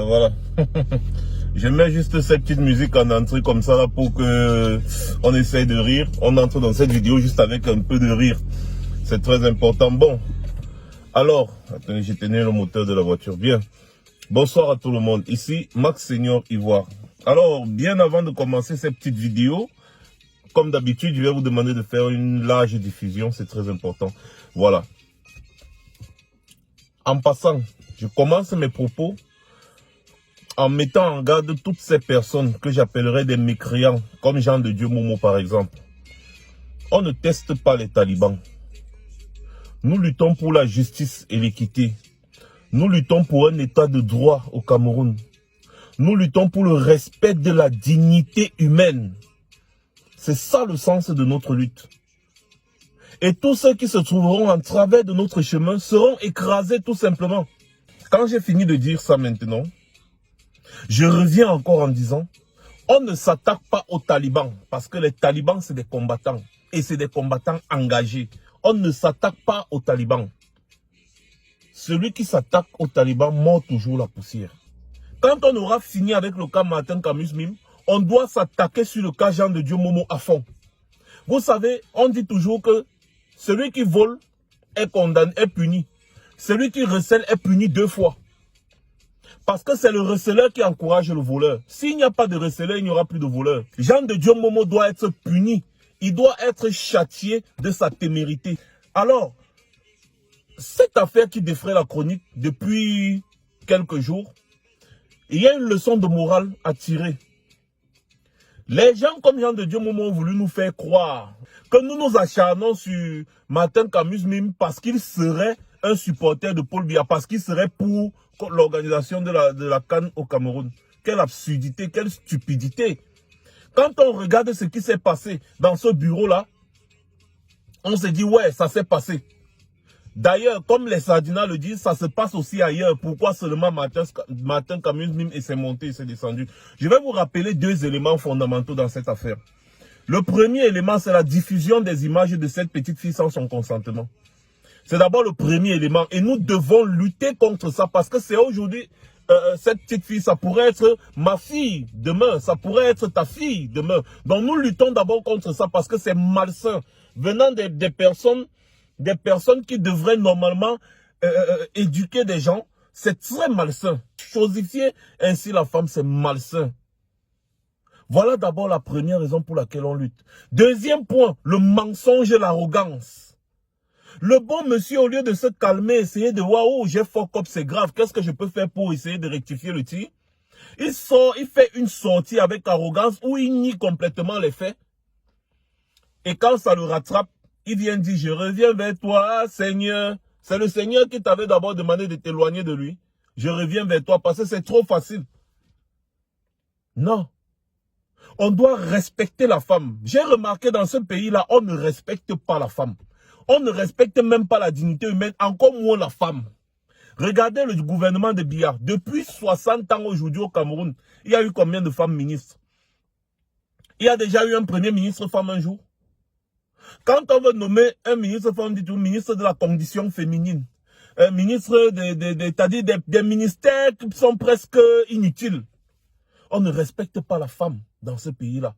voilà. Je mets juste cette petite musique en entrée comme ça là pour que on essaye de rire. On entre dans cette vidéo juste avec un peu de rire. C'est très important. Bon, alors, attendez, j'ai tenu le moteur de la voiture. Bien. Bonsoir à tout le monde. Ici, Max Senior Ivoire. Alors, bien avant de commencer cette petite vidéo, comme d'habitude, je vais vous demander de faire une large diffusion. C'est très important. Voilà. En passant, je commence mes propos en mettant en garde toutes ces personnes que j'appellerais des mécréants, comme Jean de Dieu Momo par exemple. On ne teste pas les talibans. Nous luttons pour la justice et l'équité. Nous luttons pour un état de droit au Cameroun. Nous luttons pour le respect de la dignité humaine. C'est ça le sens de notre lutte. Et tous ceux qui se trouveront en travers de notre chemin seront écrasés tout simplement. Quand j'ai fini de dire ça maintenant, je reviens encore en disant, on ne s'attaque pas aux talibans parce que les talibans c'est des combattants et c'est des combattants engagés. On ne s'attaque pas aux talibans. Celui qui s'attaque aux talibans mord toujours la poussière. Quand on aura fini avec le cas Martin Camus Mim, on doit s'attaquer sur le cas Jean de Dieu Momo à fond. Vous savez, on dit toujours que celui qui vole est condamné, est puni. Celui qui recèle est puni 2 fois. Parce que c'est le receleur qui encourage le voleur. S'il n'y a pas de receleur, il n'y aura plus de voleur. Jean de Dieu Momo doit être puni. Il doit être châtié de sa témérité. Alors, cette affaire qui défraie la chronique depuis quelques jours, il y a une leçon de morale à tirer. Les gens comme Jean de Dieu Momo ont voulu nous faire croire que nous nous acharnons sur Martin Camus Mim parce qu'il serait un supporter de Paul Biya, parce qu'il serait pour l'organisation de la CAN au Cameroun. Quelle absurdité, quelle stupidité. Quand on regarde ce qui s'est passé dans ce bureau-là, on se dit ouais, ça s'est passé. D'ailleurs, comme les Sardinats le disent, ça se passe aussi ailleurs. Pourquoi seulement Martin Camus Mim et s'est monté et s'est descendu? Je vais vous rappeler 2 éléments fondamentaux dans cette affaire. Le premier élément, c'est la diffusion des images de cette petite fille sans son consentement. C'est d'abord le premier élément. Et nous devons lutter contre ça parce que c'est aujourd'hui, cette petite fille, ça pourrait être ma fille demain. Ça pourrait être ta fille demain. Donc nous luttons d'abord contre ça parce que c'est malsain. Venant des personnes qui devraient normalement éduquer des gens, c'est très malsain. Chosifier ainsi la femme, c'est malsain. Voilà d'abord la première raison pour laquelle on lutte. Deuxième point, le mensonge et l'arrogance. Le bon monsieur, au lieu de se calmer, essayer de voir, oh, j'ai fuck up, c'est grave, qu'est-ce que je peux faire pour essayer de rectifier le tir? Il sort, il fait une sortie avec arrogance où il nie complètement les faits. Et quand ça le rattrape, il vient dire, je reviens vers toi, Seigneur. C'est le Seigneur qui t'avait d'abord demandé de t'éloigner de lui. Je reviens vers toi parce que c'est trop facile. Non. On doit respecter la femme. J'ai remarqué dans ce pays-là, on ne respecte pas la femme. On ne respecte même pas la dignité humaine, encore moins la femme. Regardez le gouvernement de Biya. Depuis 60 ans aujourd'hui au Cameroun, il y a eu combien de femmes ministres? Il y a déjà eu un premier ministre femme un jour. Quand on veut nommer un ministre femme, dit tout, ministre de la condition féminine, ministre c'est-à-dire des ministères qui sont presque inutiles. On ne respecte pas la femme dans ce pays-là.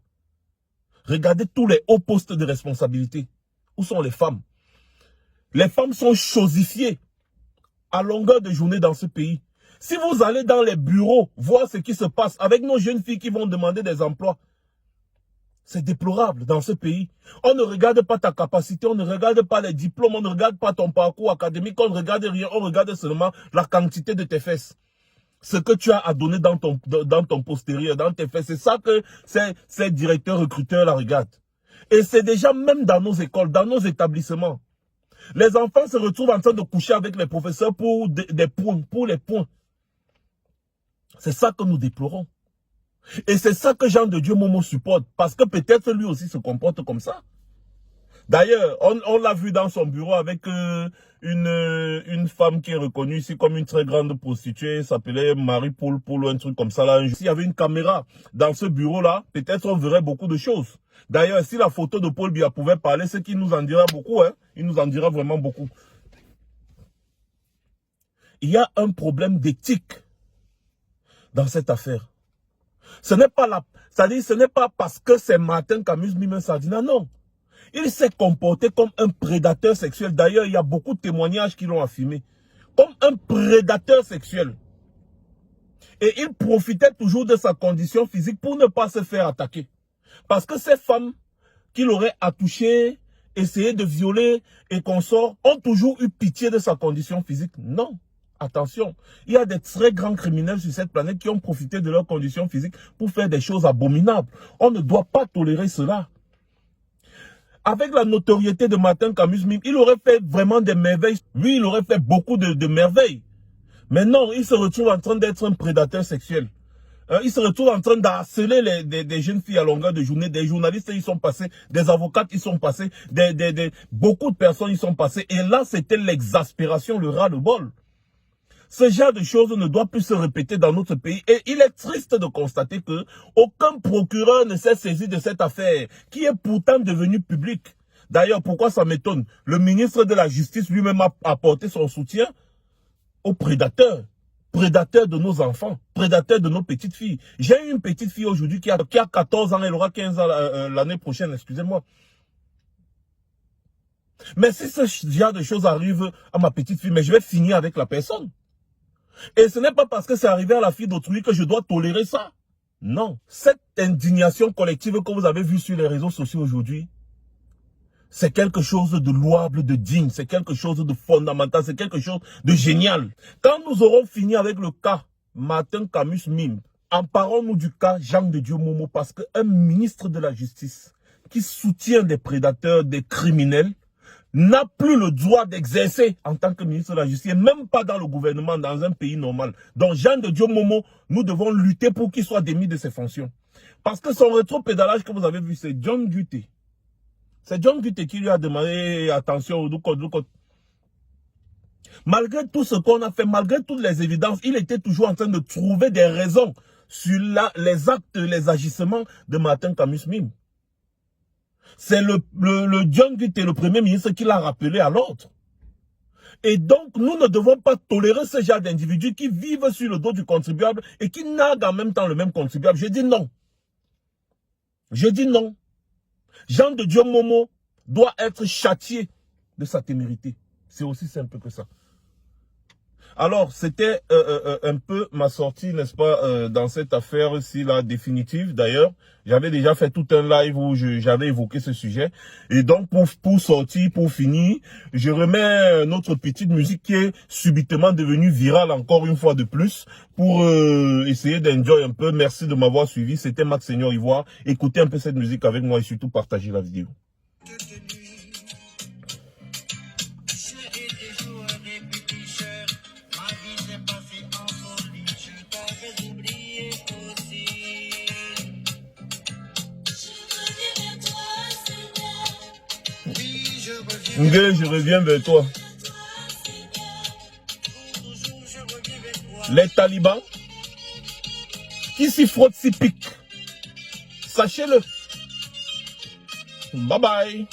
Regardez tous les hauts postes de responsabilité. Où sont les femmes? Les femmes sont chosifiées à longueur de journée dans ce pays. Si vous allez dans les bureaux, voir ce qui se passe avec nos jeunes filles qui vont demander des emplois, c'est déplorable dans ce pays. On ne regarde pas ta capacité, on ne regarde pas les diplômes, on ne regarde pas ton parcours académique, on ne regarde rien, on regarde seulement la quantité de tes fesses. Ce que tu as à donner dans ton postérieur, dans tes fesses, c'est ça que ces directeurs recruteurs la regardent. Et c'est déjà même dans nos écoles, dans nos établissements. Les enfants se retrouvent en train de coucher avec les professeurs pour des points, pour les points. C'est ça que nous déplorons. Et c'est ça que Jean de Dieu Momo supporte. Parce que peut-être lui aussi se comporte comme ça. D'ailleurs, on l'a vu dans son bureau avec une femme qui est reconnue ici comme une très grande prostituée, s'appelait Marie-Paul ou un truc comme ça. Là. S'il y avait une caméra dans ce bureau-là, peut-être on verrait beaucoup de choses. D'ailleurs, si la photo de Paul Biya pouvait parler, c'est qu'il nous en dira beaucoup. Hein. Il nous en dira vraiment beaucoup. Il y a un problème d'éthique dans cette affaire. Ce n'est pas c'est-à-dire, ce n'est pas parce que c'est Martin qu'amuse Mime Sardina, non. Il s'est comporté comme un prédateur sexuel. D'ailleurs, il y a beaucoup de témoignages qui l'ont affirmé. Comme un prédateur sexuel. Et il profitait toujours de sa condition physique pour ne pas se faire attaquer. Parce que ces femmes qu'il aurait attouchées, essayé de violer et consorts, ont toujours eu pitié de sa condition physique. Non. Attention, il y a des très grands criminels sur cette planète qui ont profité de leur condition physique pour faire des choses abominables. On ne doit pas tolérer cela. Avec la notoriété de Martin Camus Mime, il aurait fait vraiment des merveilles. Oui, il aurait fait beaucoup de merveilles. Mais non, il se retrouve en train d'être un prédateur sexuel. Il se retrouve en train d'harceler des jeunes filles à longueur de journée. Des journalistes, ils sont passés. Des avocates, ils sont passés. Beaucoup de personnes, ils sont passées. Et là, c'était l'exaspération, le ras-le-bol. Ce genre de choses ne doit plus se répéter dans notre pays. Et il est triste de constater que aucun procureur ne s'est saisi de cette affaire, qui est pourtant devenue publique. D'ailleurs, pourquoi ça m'étonne? Le ministre de la Justice lui-même a apporté son soutien aux prédateurs. Prédateurs de nos enfants, prédateurs de nos petites filles. J'ai une petite fille aujourd'hui qui a 14 ans, elle aura 15 ans l'année prochaine, excusez-moi. Mais si ce genre de choses arrive à ma petite fille, mais je vais finir avec la personne. Et ce n'est pas parce que c'est arrivé à la fille d'autrui que je dois tolérer ça. Non. Cette indignation collective que vous avez vue sur les réseaux sociaux aujourd'hui, c'est quelque chose de louable, de digne, c'est quelque chose de fondamental, c'est quelque chose de génial. Quand nous aurons fini avec le cas Martin Camus Mime, emparons-nous du cas Jean de Dieu Momo, parce qu'un ministre de la Justice qui soutient des prédateurs, des criminels, n'a plus le droit d'exercer en tant que ministre de la Justice, même pas dans le gouvernement, dans un pays normal. Donc Jean de Dieu Momo, nous devons lutter pour qu'il soit démis de ses fonctions. Parce que son rétro-pédalage que vous avez vu, c'est John Guté. C'est John Guté qui lui a demandé attention. Malgré tout ce qu'on a fait, malgré toutes les évidences, il était toujours en train de trouver des raisons sur les actes, les agissements de Martin Camus Mime. C'est le John Guté, le premier ministre, qui l'a rappelé à l'ordre. Et donc, nous ne devons pas tolérer ce genre d'individus qui vivent sur le dos du contribuable et qui narguent en même temps le même contribuable. Je dis non. Je dis non. Jean de Dieu Momo doit être châtié de sa témérité. C'est aussi simple que ça. Alors, c'était un peu ma sortie, n'est-ce pas, dans cette affaire-ci, là, définitive. D'ailleurs, j'avais déjà fait tout un live où j'avais évoqué ce sujet. Et donc, pour sortir, pour finir, je remets notre petite musique qui est subitement devenue virale encore une fois de plus pour essayer d'enjoy un peu. Merci de m'avoir suivi. C'était Max Seigneur Ivoire. Écoutez un peu cette musique avec moi et surtout partagez la vidéo. Je reviens vers toi. Les talibans qui s'y frottent, s'y piquent. Sachez-le. Bye bye.